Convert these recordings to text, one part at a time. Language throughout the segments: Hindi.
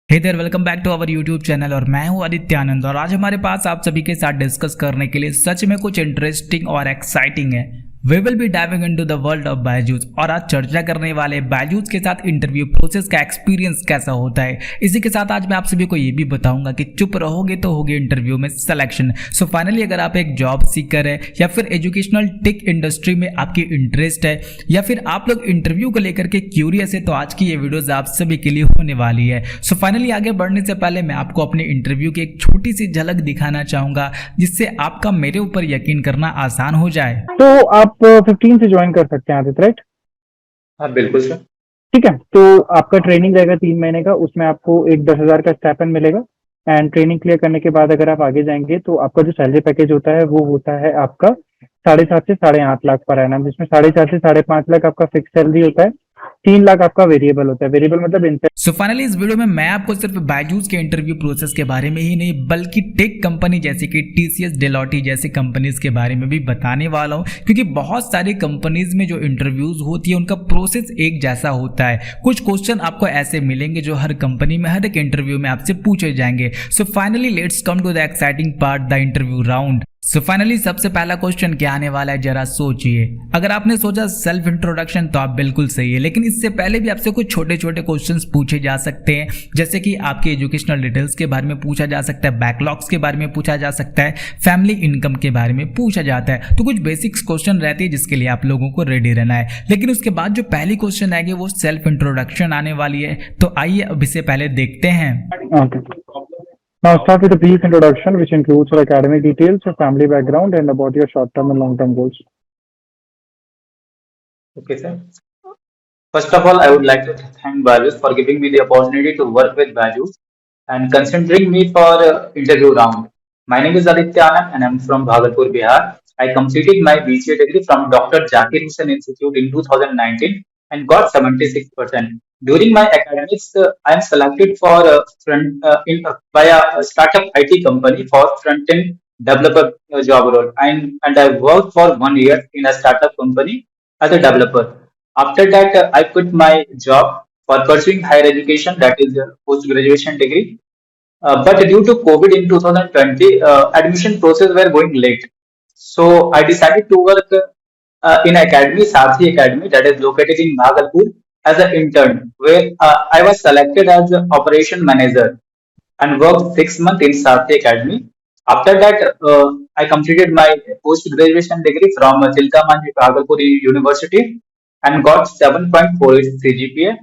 Hey there, welcome back to our YouTube channel और मैं हूं आदित्य आनंद। और आज हमारे पास आप सभी के साथ डिस्कस करने के लिए सच में कुछ इंटरेस्टिंग और एक्साइटिंग है। We will be diving into the world of Byju's और आज चर्चा करने वाले बायजूस के साथ इंटरव्यू प्रोसेस का एक्सपीरियंस कैसा होता है। इसी के साथ आज मैं आप सभी को ये भी बताऊंगा कि चुप रहोगे तो होगी इंटरव्यू में सिलेक्शन। सो फाइनली अगर आप एक जॉब सीकर है या फिर एजुकेशनल टेक इंडस्ट्री में आपकी इंटरेस्ट है या फिर आप लोग इंटरव्यू को लेकर के क्यूरियस है तो आज की ये वीडियोस आप सभी के लिए होने वाली है। सो फाइनली आगे बढ़ने से पहले मैं आपको अपने इंटरव्यू की एक छोटी सी झलक दिखाना चाहूंगा जिससे आपका मेरे ऊपर यकीन करना आसान हो जाए। तो आप 15 से ज्वाइन कर सकते हैं आदित्य, राइट? हाँ बिल्कुल सर। ठीक है, तो आपका ट्रेनिंग रहेगा 3 महीने का। उसमें आपको एक 10,000 का स्टाइपेंड मिलेगा एंड ट्रेनिंग क्लियर करने के बाद अगर आप आगे जाएंगे तो आपका जो सैलरी पैकेज होता है वो होता है आपका 7.5 से 8.5 लाख पर एनम, जिसमें 4.5 से 5.5 लाख आपका फिक्स सैलरी होता है, 3 लाख आपका वेरिएबल होता है। वेरिएबल मतलब इंसेंटिव। सो फाइनली इस वीडियो में मैं आपको सिर्फ बायजूस के इंटरव्यू प्रोसेस के बारे में ही नहीं बल्कि टेक कंपनी जैसे कि टीसीएस, डेलोटी जैसे कंपनीज के बारे में भी बताने वाला हूं, क्योंकि बहुत सारी कंपनीज में जो इंटरव्यूज होती है उनका प्रोसेस एक जैसा होता है। कुछ क्वेश्चन आपको ऐसे मिलेंगे जो हर कंपनी में हर एक इंटरव्यू में आपसे पूछे जाएंगे। So finally let's come to the exciting part, the interview round. So finally सबसे पहला क्वेश्चन क्या आने वाला है जरा सोचिए। अगर आपने सोचा सेल्फ इंट्रोडक्शन तो आप बिल्कुल सही है, लेकिन इससे पहले भी आपसे कुछ छोटे छोटे क्वेश्चंस पूछे जा सकते हैं, जैसे कि आपके एजुकेशनल डिटेल्स के बारे में पूछा जा सकता है, बैकलॉग्स के बारे में पूछा जा सकता है, फैमिली इनकम के बारे में पूछा जाता है। तो कुछ बेसिक्स क्वेश्चन रहते हैं जिसके लिए आप लोगों को रेडी रहना है। लेकिन उसके बाद जो पहली क्वेश्चन आएगी वो सेल्फ इंट्रोडक्शन आने वाली है। तो आइए अब इसे पहले देखते हैं। Now start with a brief introduction which includes your academic details, your family background and about your short-term and long-term goals. Okay, sir. First of all, I would like to thank Bajus for giving me the opportunity to work with Bajus and considering me for interview round. My name is Aditya Anand and I'm from Bhagalpur, Bihar. I completed my BCA degree from Dr. Zakir Hussain Institute in 2019 and got 76%. During my academics, I am selected for by a startup IT company for front-end developer job role, and I worked for 1 year in a startup company as a developer. After that, I quit my job for pursuing higher education, that is post-graduation degree. But due to COVID in 2020, admission process were going late. So I decided to work in academy, Sathi Academy, that is located in Bhagalpur, as an intern, where I was selected as an operation manager and worked 6 months in Sathi Academy. After that, I completed my post-graduation degree from Chilkamanji Bhagalpur University and got 7.48 CGPA.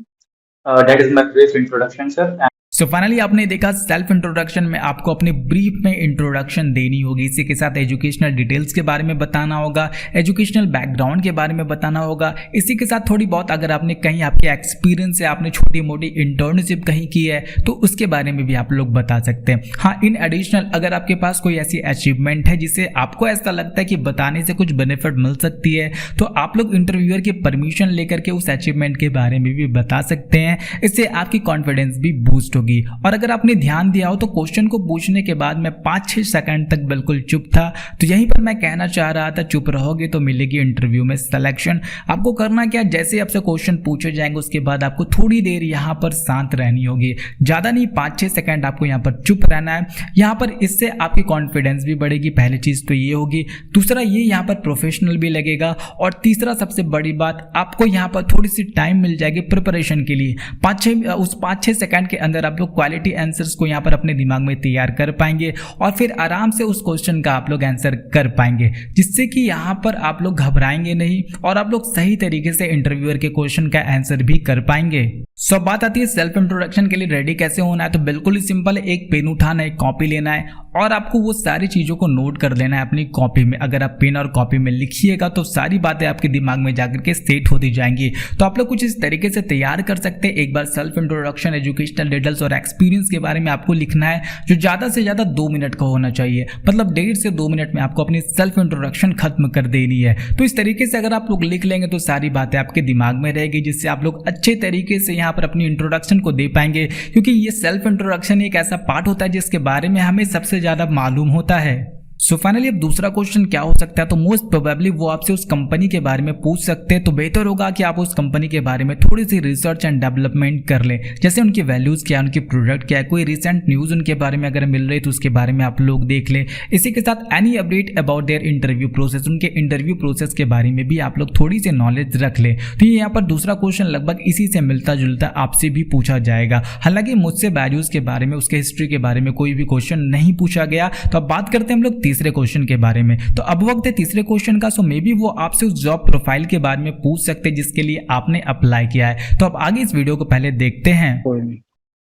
That is my brief introduction, sir. So finally आपने देखा सेल्फ इंट्रोडक्शन में आपको अपने ब्रीफ में इंट्रोडक्शन देनी होगी। इसी के साथ एजुकेशनल डिटेल्स के बारे में बताना होगा, एजुकेशनल बैकग्राउंड के बारे में बताना होगा। इसी के साथ थोड़ी बहुत अगर आपने कहीं आपके एक्सपीरियंस है, आपने छोटी मोटी इंटर्नशिप कहीं की है तो उसके बारे में भी आप लोग बता सकते हैं। हाँ, इन एडिशनल अगर आपके पास कोई ऐसी अचीवमेंट है जिसे आपको ऐसा लगता है कि बताने से कुछ बेनिफिट मिल सकती है तो आप लोग इंटरव्यूअर की परमिशन लेकर के उस अचीवमेंट के बारे में भी बता सकते हैं। इससे आपकी कॉन्फिडेंस भी बूस्ट होगी। और अगर आपने ध्यान दिया हो तो क्वेश्चन को पूछने के बाद मैं 5-6 सेकंड तक बिल्कुल चुप था। तो यहीं पर मैं कहना चाह रहा था चुप रहोगे तो मिलेगी इंटरव्यू में सिलेक्शन। आपको करना क्या, जैसे आपसे क्वेश्चन पूछे जाएंगे उसके बाद आपको थोड़ी देर यहाँ पर शांत रहनी होगी, ज्यादा नहीं 5-6 सेकंड आपको यहाँ पर चुप रहना है। यहाँ पर इससे आपकी कॉन्फिडेंस भी बढ़ेगी, पहली चीज तो ये होगी। दूसरा ये यहाँ पर प्रोफेशनल भी लगेगा और तीसरा सबसे बड़ी बात आपको यहाँ पर थोड़ी सी टाइम मिल जाएगी प्रिपरेशन के लिए। 5-6 सेकंड के अंदर आप लोग क्वालिटी आंसर्स को यहाँ पर अपने दिमाग में तैयार कर पाएंगे और फिर आराम से उस क्वेश्चन का आप लोग आंसर कर पाएंगे, जिससे कि यहाँ पर आप लोग घबराएंगे नहीं और आप लोग सही तरीके से इंटरव्यूअर के क्वेश्चन का आंसर भी कर पाएंगे। सो बात आती है सेल्फ इंट्रोडक्शन के लिए रेडी कैसे होना है। तो बिल्कुल ही सिंपल है, एक पेन उठाना है, एक कॉपी लेना है और आपको वो सारी चीजों को नोट कर लेना है अपनी कॉपी में। अगर आप पेन और कॉपी में लिखिएगा तो सारी बातें आपके दिमाग में जाकर के सेट होती जाएंगी। तो आप लोग कुछ इस तरीके से तैयार कर सकते हैं। एक बार सेल्फ इंट्रोडक्शन, एजुकेशनल डिटेल्स और एक्सपीरियंस के बारे में आपको लिखना है, जो ज्यादा से ज्यादा 2 मिनट का होना चाहिए। मतलब 1.5 से 2 मिनट में आपको अपनी सेल्फ इंट्रोडक्शन खत्म कर देनी है। तो इस तरीके से अगर आप लोग लिख लेंगे तो सारी बातें आपके दिमाग में रहेगी, जिससे आप लोग अच्छे तरीके से यहाँ पर अपनी इंट्रोडक्शन को दे पाएंगे। क्योंकि ये सेल्फ इंट्रोडक्शन एक ऐसा पार्ट होता है जिसके बारे में हमें सबसे ज्यादा मालूम होता है। सो फाइनली अब दूसरा क्वेश्चन क्या हो सकता है, तो मोस्ट प्रोबेबली वो आपसे उस कंपनी के बारे में पूछ सकते हैं, तो बेहतर होगा कि आप उस कंपनी के बारे में थोड़ी सी रिसर्च एंड डेवलपमेंट कर लें, जैसे उनकी वैल्यूज क्या है, उनकी प्रोडक्ट क्या है, कोई रिसेंट न्यूज उनके बारे में अगर मिल रही है तो उसके बारे में आप लोग देख लें। इसी के साथ any update about their interview process, उनके इंटरव्यू प्रोसेस के बारे में भी आप लोग थोड़ी सी नॉलेज रख लें। तो ये यहाँ पर दूसरा क्वेश्चन लगभग इसी से मिलता जुलता आपसे भी पूछा जाएगा। हालांकि मुझसे बैजूस के बारे में, उसके हिस्ट्री के बारे में कोई भी क्वेश्चन नहीं पूछा गया। तो अब बात करते हैं हम लोग तीसरे क्वेश्चन के बारे में। तो अब वक्त है तीसरे क्वेश्चन का। सो मे बी वो आपसे उस जॉब प्रोफाइल के बारे में पूछ सकते हैं जिसके लिए आपने अप्लाई किया है। तो अब आगे इस वीडियो को पहले देखते हैं। कोई नहीं।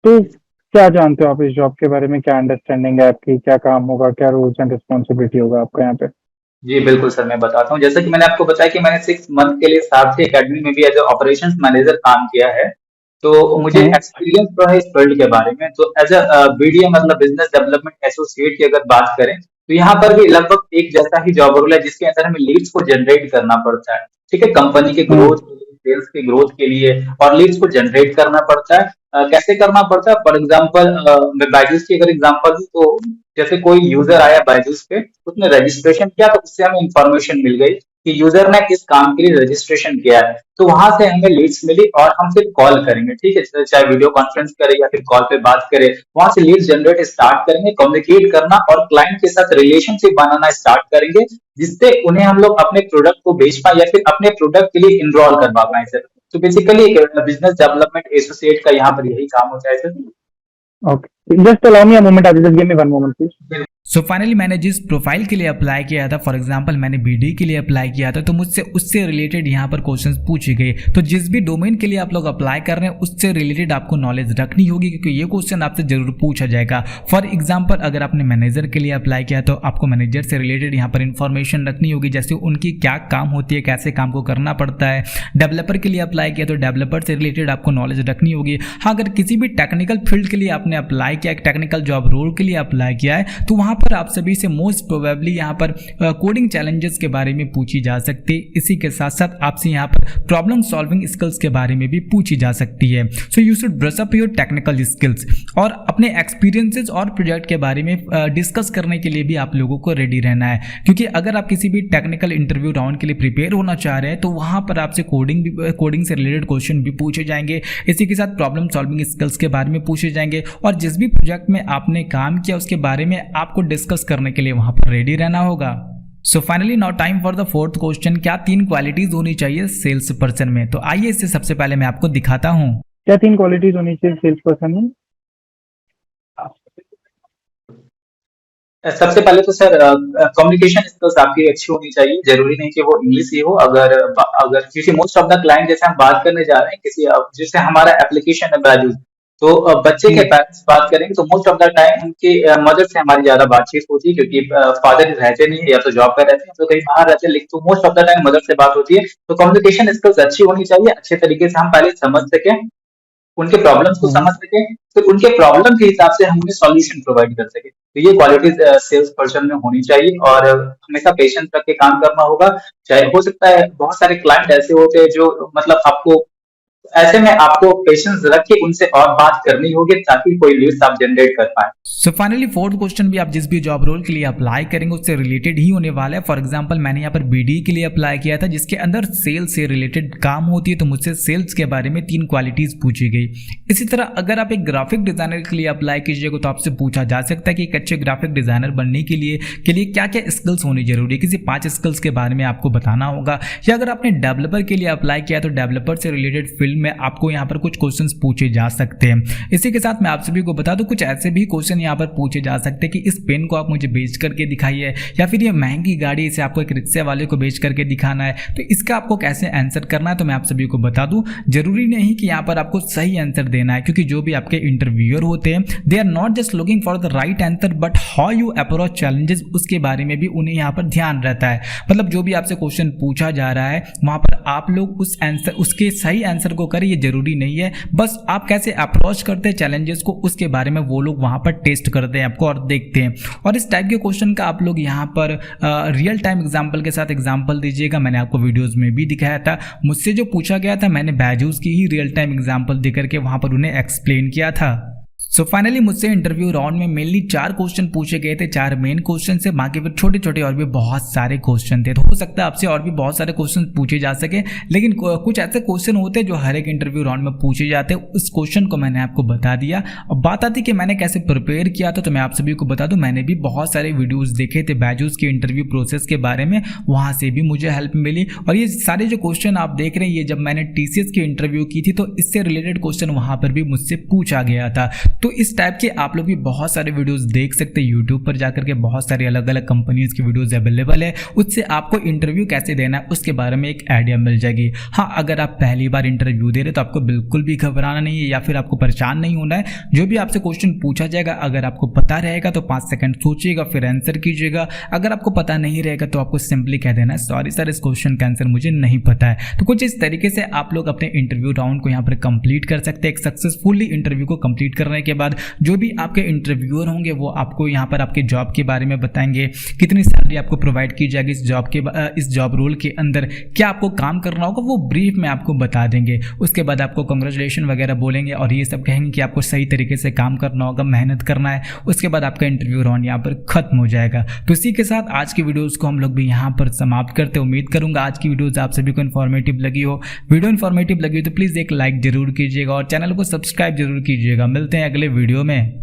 तो क्या जानते हो आप इस जॉब के बारे में, क्या अंडरस्टैंडिंग है आपकी, क्या काम होगा, क्या रोल्स एंड रिस्पॉन्सिबिलिटी होगा आपका यहाँ पे? जी बिल्कुल सर, मैं बताता हूँ। जैसा कि मैंने आपको बताया कि मैंने 6 मंथ के लिए सारथी एकेडमी में भी एज ए ऑपरेशंस मैनेजर काम किया है, तो मुझे एक्सपीरियंस तो है इस फील्ड के बारे में। तो एज अ बीडीए मतलब बिजनेस डेवलपमेंट एसोसिएट की अगर बात करें तो यहाँ पर भी लगभग एक जैसा ही जॉब रोल है, जिसके अंदर हमें लीड्स को जनरेट करना पड़ता है। ठीक है, कंपनी के ग्रोथ, सेल्स के ग्रोथ के लिए, और लीड्स को जनरेट करना पड़ता है। कैसे करना पड़ता है? फॉर एग्जाम्पल मैं बायजूस की अगर एग्जाम्पल दूं तो जैसे कोई यूजर आया बायजूस पे, उसने रजिस्ट्रेशन किया, तो उससे हमें इंफॉर्मेशन मिल गई कि यूजर ने किस काम के लिए रजिस्ट्रेशन किया है, तो वहां से हमें लीड्स मिली और हम फिर कॉल करेंगे। ठीक है, चाहे वीडियो कॉन्फ्रेंस करें या फिर कॉल पे बात करें, वहां से लीड्स जनरेट स्टार्ट करेंगे, कम्युनिकेट करना और क्लाइंट के साथ रिलेशनशिप बनाना स्टार्ट करेंगे, जिससे उन्हें हम लोग अपने प्रोडक्ट को बेच पाए या फिर अपने प्रोडक्ट के लिए इनरोल करवा पाए सर। तो बेसिकली बिजनेस डेवलपमेंट एसोसिएट का यहाँ पर यही काम होता है sir. Okay. Just allow me a moment. Just give me one moment, please. So finally मैंने जिस प्रोफाइल के लिए अप्लाई किया था, फॉर एग्जांपल मैंने बीडी के लिए अप्लाई किया था, तो मुझसे उससे रिलेटेड यहाँ पर क्वेश्चंस पूछे गए। तो जिस भी डोमेन के लिए आप लोग अप्लाई कर रहे हैं उससे रिलेटेड आपको नॉलेज रखनी होगी, क्योंकि ये क्वेश्चन आपसे जरूर पूछा जाएगा। फॉर एग्जाम्पल अगर आपने मैनेजर के लिए अप्लाई किया तो आपको मैनेजर से रिलेटेड यहाँ पर इंफॉर्मेशन रखनी होगी, जैसे उनकी क्या काम होती है, कैसे काम को करना पड़ता है। डेवलपर के लिए अप्लाई किया तो डेवलपर से रिलेटेड आपको नॉलेज रखनी होगी। हाँ, अगर किसी भी टेक्निकल फील्ड के लिए आपने अप्लाई किया, टेक्निकल जॉब रोल के लिए अप्लाई किया है, तो वहाँ पर आप सभी से मोस्ट प्रोबेबली यहाँ पर कोडिंग चैलेंजेस के बारे में पूछी जा सकती है। इसी के साथ साथ आपसे यहाँ पर प्रॉब्लम सॉल्विंग स्किल्स के बारे में भी पूछी जा सकती है। So you should brush up your technical skills, और अपने एक्सपीरियंसेस और प्रोजेक्ट के बारे में डिस्कस करने के लिए भी आप लोगों को रेडी रहना है, क्योंकि अगर आप किसी भी टेक्निकल इंटरव्यू राउंड के लिए प्रिपेयर होना चाह रहे हैं तो वहाँ पर आपसे कोडिंग से रिलेटेड क्वेश्चन भी पूछे जाएंगे। इसी के साथ प्रॉब्लम सॉल्विंग स्किल्स के बारे में पूछे जाएंगे, और जिस भी प्रोजेक्ट में आपने काम किया उसके बारे में आपको डिस्कस करने के लिए वहां पर रेडी रहना होगा। So finally now time for the fourth question, क्या 3 क्वालिटीज होनी चाहिए सेल्स पर्सन में? तो आइए इससे सबसे पहले मैं आपको दिखाता हूं। क्या 3 क्वालिटीज होनी चाहिए सेल्स पर्सन में? सबसे पहले तो सर कम्युनिकेशन स्किल्स आपकी अच्छी होनी चाहिए। जरूरी नहीं कि वो इंग्लिश ही हो, अगर क्योंकि मोस्ट ऑफ द क्लाइंट जैसे हम बात करने जा रहे हैं किसी, जैसे हमारा एप्लीकेशन है बैजूस, तो बच्चे के पेरेंट्स बात करेंगे तो मोस्ट ऑफ द टाइम उनके मदर से हमारी ज्यादा बातचीत होती है, क्योंकि फादर रहते नहीं है या तो जॉब पे रहते हैं तो कहीं बाहर रहते हैं, लेकिन तो most of the time mother से बात होती है। तो कम्युनिकेशन स्किल्स अच्छी होनी चाहिए, अच्छे तरीके से हम पहले समझ सकें, उनके प्रॉब्लम्स को समझ सके, फिर उनके प्रॉब्लम के हिसाब से हम उन्हें सॉल्यूशन प्रोवाइड कर सके। तो ये क्वालिटीज सेल्स पर्सन में होनी चाहिए, और हमेशा पेशेंस रख के काम करना होगा। चाहे हो सकता है बहुत सारे क्लाइंट ऐसे होते हैं जो मतलब आपको, ऐसे में आपको पेशेंस रख के उनसे और बात करनी होगी ताकि कोई लीड्स आप जनरेट कर पाए। सो फाइनली फोर्थ क्वेश्चन भी आप जिस भी जॉब रोल के लिए अप्लाई करेंगे उससे रिलेटेड ही होने वाला है। फॉर एग्जांपल मैंने यहाँ पर बीडी के लिए अप्लाई किया था जिसके अंदर सेल्स से रिलेटेड काम होती है, तो मुझसे सेल्स के बारे में 3 क्वालिटीज पूछी गई। इसी तरह अगर आप एक ग्राफिक डिजाइनर के लिए अप्लाई कीजिएगा तो आपसे पूछा जा सकता है कि एक अच्छे ग्राफिक डिजाइनर बनने के लिए क्या क्या स्किल्स होनी जरूरी है। किसी 5 स्किल्स के बारे में आपको बताना होगा। या अगर आपने डेवलपर के लिए अप्लाई किया तो डेवलपर से रिलेटेड फील्ड में आपको यहाँ पर कुछ क्वेश्चंस पूछे जा सकते हैं। इसी के साथ मैं आप सभी को बता दूं कुछ ऐसे भी क्वेश्चन यहाँ पर पूछे जा सकते हैं कि इस पेन को आप मुझे बेच करके दिखाइए, या फिर ये महंगी गाड़ी इसे आपको एक रिक्शे वाले को बेच करके दिखाना है, तो इसका आपको कैसे आंसर करना है तो मैं आप सभी को बता दूं। जरूरी नहीं कि यहाँ पर आपको सही आंसर देना है, क्योंकि जो भी आपके इंटरव्यूअर होते हैं they are not just looking for the right answer but how you approach challenges, उसके बारे में भी उन्हें यहाँ पर ध्यान रहता है। मतलब जो भी आपसे क्वेश्चन पूछा जा रहा है वहां पर आप लोग उस आंसर, उसके सही आंसर को करें, ये जरूरी नहीं है। बस आप कैसे अप्रोच करते हैं चैलेंजेस को उसके बारे में वो लोग वहां पर टेस्ट करते हैं आपको और देखते हैं। और इस टाइप के क्वेश्चन का आप लोग यहाँ पर रियल टाइम एग्जांपल के साथ एग्जांपल दीजिएगा। मैंने आपको वीडियोस में भी दिखाया था, मुझसे जो पूछा गया था मैंने बैजूस की ही रियल टाइम एग्जांपल देकर के वहां पर उन्हें एक्सप्लेन किया था। सो फाइनली मुझसे इंटरव्यू राउंड में मेनली 4 क्वेश्चन पूछे गए थे, 4 मेन क्वेश्चन से, बाकी फिर छोटे छोटे और भी बहुत सारे क्वेश्चन थे। तो हो सकता है आपसे और भी बहुत सारे क्वेश्चन पूछे जा सके, लेकिन कुछ ऐसे क्वेश्चन होते हैं जो हर एक इंटरव्यू राउंड में पूछे जाते हैं। उस क्वेश्चन को मैंने आपको बता दिया। अब बात आती कि मैंने कैसे प्रिपेयर किया था, तो मैं आप सभी को बता दूं, मैंने भी बहुत सारे वीडियोज देखे थे बैजूस के इंटरव्यू प्रोसेस के बारे में, वहां से भी मुझे हेल्प मिली। और ये सारे जो क्वेश्चन आप देख रहे हैं, ये जब मैंने TCS की इंटरव्यू की थी तो इससे रिलेटेड क्वेश्चन वहां पर भी मुझसे पूछा गया था। तो इस टाइप के आप लोग भी बहुत सारे वीडियोस देख सकते हैं यूट्यूब पर जाकर के, बहुत सारी अलग अलग कंपनीज की वीडियोस अवेलेबल है। उससे आपको इंटरव्यू कैसे देना है उसके बारे में एक आइडिया मिल जाएगी। हाँ, अगर आप पहली बार इंटरव्यू दे रहे तो आपको बिल्कुल भी घबराना नहीं है या फिर आपको परेशान नहीं होना है। जो भी आपसे क्वेश्चन पूछा जाएगा, अगर आपको पता रहेगा तो 5 सेकंड सोचिएगा फिर आंसर कीजिएगा। अगर आपको पता नहीं रहेगा तो आपको सिंपली कह देना है सॉरी सर, इस क्वेश्चन का आंसर मुझे नहीं पता है। तो कुछ इस तरीके से आप लोग अपने इंटरव्यू राउंड को यहाँ पर कंप्लीट कर सकते हैं। एक सक्सेसफुली इंटरव्यू को कंप्लीट करने के बाद जो भी आपके इंटरव्यूअर होंगे वो आपको यहाँ पर आपके जॉब के बारे में बताएंगे, कितनी सैलरी आपको प्रोवाइड की जाएगी इस जॉब रोल के अंदर, क्या आपको काम करना होगा वो ब्रीफ में आपको बता देंगे। उसके बाद आपको कांग्रेचुलेशन वगैरह बोलेंगे और ये सब कहेंगे कि आपको सही तरीके से काम करना होगा, मेहनत करना है। उसके बाद आपका इंटरव्यू राउंड यहाँ पर खत्म हो जाएगा। तो इसी के साथ आज की वीडियोस को हम लोग भी यहाँ पर समाप्त करते हैं। उम्मीद करूंगा आज की वीडियोस आप सभी को इन्फॉर्मेटिव लगी हो। वीडियो इन्फॉर्मेटिव लगी हो तो प्लीज़ एक लाइक जरूर कीजिएगा और चैनल को सब्सक्राइब जरूर कीजिएगा। मिलते हैं अगले वीडियो में।